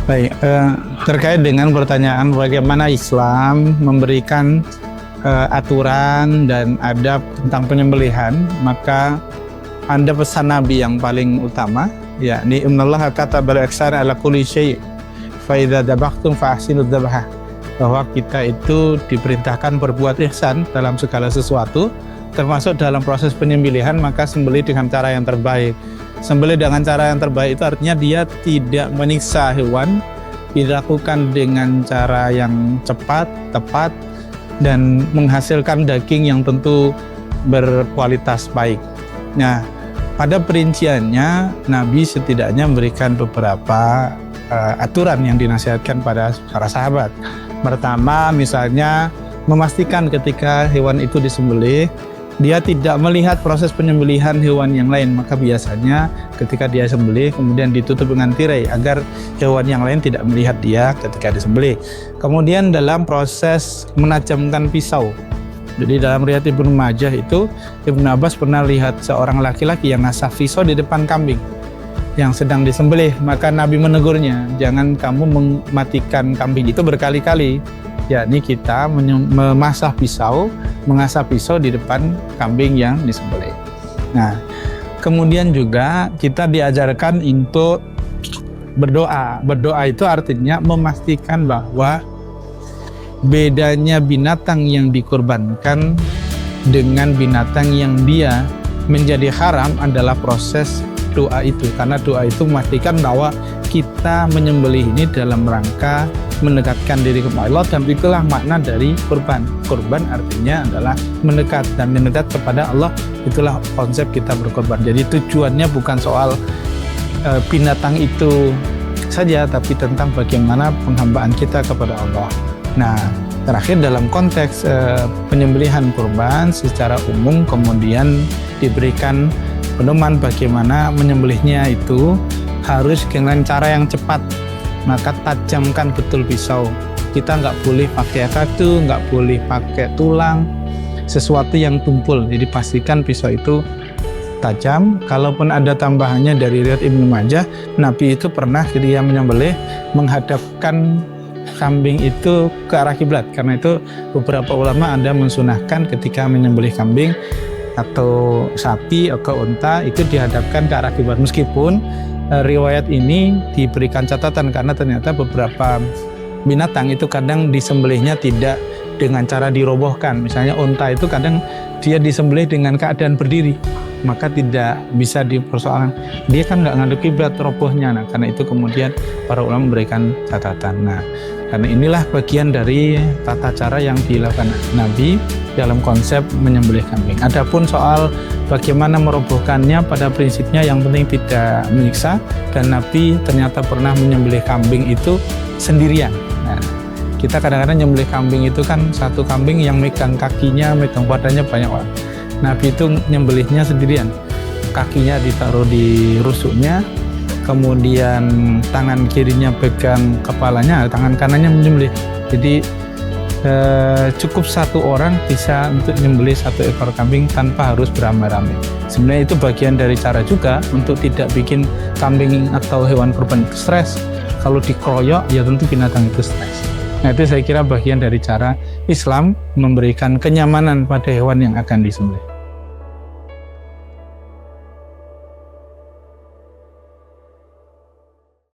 Baik, terkait dengan pertanyaan bagaimana Islam memberikan aturan dan adab tentang penyembelihan, maka ada pesan Nabi yang paling utama, yakni innallaha katabal ihsana ala kulli syai' fa idza dzabhtum fa ahsinu dzabha, bahwa kita itu diperintahkan berbuat ihsan dalam segala sesuatu, termasuk dalam proses penyembelihan, maka sembelih dengan cara yang terbaik. Sembelih dengan cara yang terbaik itu artinya dia tidak menyiksa hewan, dilakukan dengan cara yang cepat, tepat, dan menghasilkan daging yang tentu berkualitas baik. Nah, pada perinciannya Nabi setidaknya memberikan beberapa aturan yang dinasihatkan pada para sahabat. Pertama, misalnya memastikan ketika hewan itu disembelih, dia tidak melihat proses penyembelihan hewan yang lain, maka biasanya ketika dia sembelih kemudian ditutup dengan tirai agar hewan yang lain tidak melihat dia ketika disembelih. Kemudian dalam proses menajamkan pisau, jadi dalam riwayat Ibnu Majah itu Ibnu Abbas pernah lihat seorang laki-laki yang ngasah pisau di depan kambing yang sedang disembelih, maka Nabi menegurnya, jangan kamu mematikan kambing itu berkali-kali, yakni kita mengasah pisau di depan kambing yang disembelih. Nah, kemudian juga kita diajarkan untuk berdoa. Berdoa itu artinya memastikan bahwa bedanya binatang yang dikorbankan dengan binatang yang dia menjadi haram adalah proses doa itu, karena doa itu memastikan bahwa kita menyembelih ini dalam rangka mendekatkan diri kepada Allah, dan itulah makna dari kurban. Kurban artinya adalah mendekat, dan mendekat kepada Allah itulah konsep kita berkorban. Jadi tujuannya bukan soal binatang itu saja, tapi tentang bagaimana penghambaan kita kepada Allah. Nah, terakhir dalam konteks penyembelihan kurban secara umum kemudian diberikan pedoman bagaimana menyembelihnya itu harus dengan cara yang cepat, maka tajamkan betul pisau. Kita nggak boleh pakai katu, nggak boleh pakai tulang, sesuatu yang tumpul. Jadi pastikan pisau itu tajam. Kalaupun ada tambahannya dari riwayat Ibnu Majah, Nabi itu pernah ketika menyembelih menghadapkan kambing itu ke arah kiblat. Karena itu beberapa ulama ada mensunahkan ketika menyembelih kambing atau sapi atau unta itu dihadapkan ke arah kiblat. Meskipun riwayat ini diberikan catatan karena ternyata beberapa binatang itu kadang disembelihnya tidak dengan cara dirobohkan. Misalnya unta itu kadang dia disembelih dengan keadaan berdiri, maka tidak bisa dipersoalkan. Dia kan nggak ngadep kiblat robohnya. Nah, karena itu kemudian para ulama memberikan catatan. Nah, karena inilah bagian dari tata cara yang dilakukan Nabi dalam konsep menyembelih kambing. Adapun soal bagaimana merobohkannya, pada prinsipnya yang penting tidak menyiksa, dan Nabi ternyata pernah menyembelih kambing itu sendirian. Nah, kita kadang-kadang menyembelih kambing itu kan satu kambing yang megang kakinya, megang badannya banyak orang. Nabi itu menyembelihnya sendirian. Kakinya ditaruh di rusuknya, kemudian tangan kirinya pegang kepalanya, tangan kanannya menyembelih. Jadi cukup satu orang bisa untuk menyembelih satu ekor kambing tanpa harus beramai-ramai. Sebenarnya itu bagian dari cara juga untuk tidak bikin kambing atau hewan kurban itu stres. Kalau dikeroyok ya tentu binatang itu stres. Nah, itu saya kira bagian dari cara Islam memberikan kenyamanan pada hewan yang akan disembelih.